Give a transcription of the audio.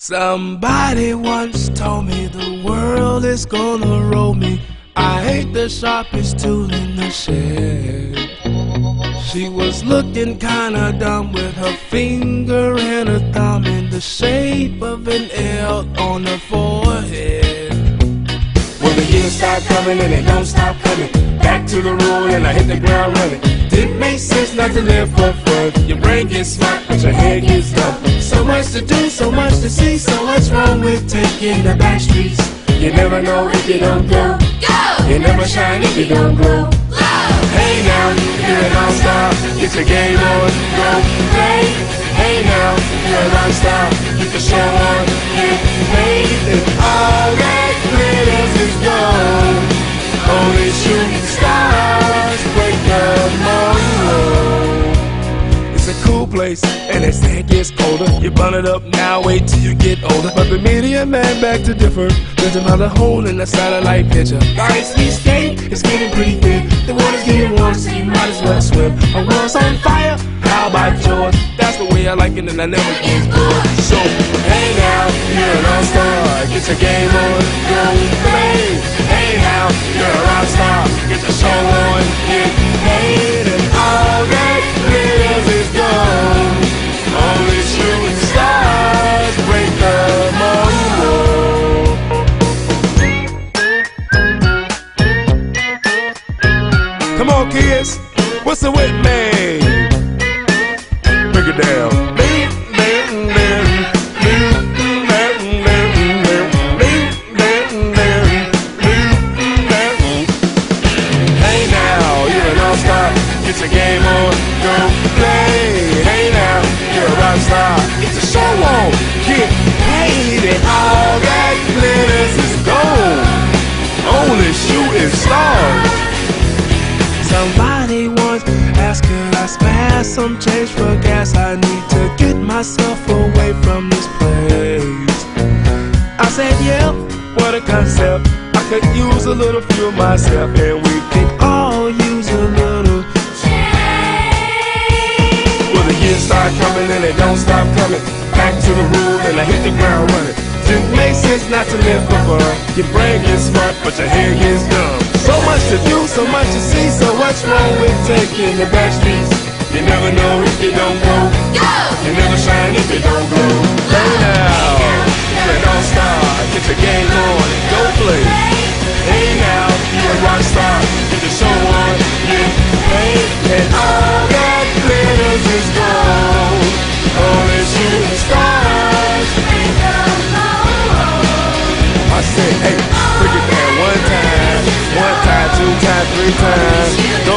Somebody once told me the world is gonna roll me. I hate the sharpest tool in the shed. She was looking kinda dumb with her finger and her thumb in the shape of an L on her forehead. When the years start coming and they don't stop coming, back to the road and I hit the ground running. Didn't make sense not to live for fun. Your brain gets smart, but your head gets dumb. So much to do, so much to see, so what's wrong with taking the back streets? You never know if you don't go. You never shine if you don't glow. Hey now, you're an all-star, get your game on, go play. Hey now, you're a rock star, get the show on, get paid. And all that glitters is gold. Only shooting stars break the mold. It's a cool place, and they say it gets colder. You burn it up now, wait till you get older. But the media man back to differ. There's another hole in the satellite picture. Ice we skate, it's getting pretty thin. The water's getting warm, so you might as well swim. Our world's on fire, how about yours? That's the way I like it, and I never get bored. So, hey now, you're an all-star, get your game on, go play. Hey now, you're a rock star, get the show on, get paid. And all that glitters is gold. Only shooting stars break the mold. come on, kids, what's the with me? Break it down. Get your game on, go play. Hey now, you're a rock star, get your show on, get paid. And all that glitters is gold. Only shooting stars. Somebody once asked, could I spare some change for gas? I need to get myself away from this place. I said, yeah, what a concept. I could use a little fuel myself, and we could all use a little. The years start coming and they don't stop coming. Back to the road and I hit the ground running. Didn't make sense not to live for fun. Your brain gets smart, but your head gets dumb. So much to do, so much to see. So what's wrong with taking the back streets? You never know if you don't go. You never shine if you don't glow. Hey now, you're an all-star, get your game on, go play. Hey now, you're a rock star, get your show on, get paid. And all that glitters is gold. Only shooting stars break the mold. I said, hey, break it down one time, two times, 3 times.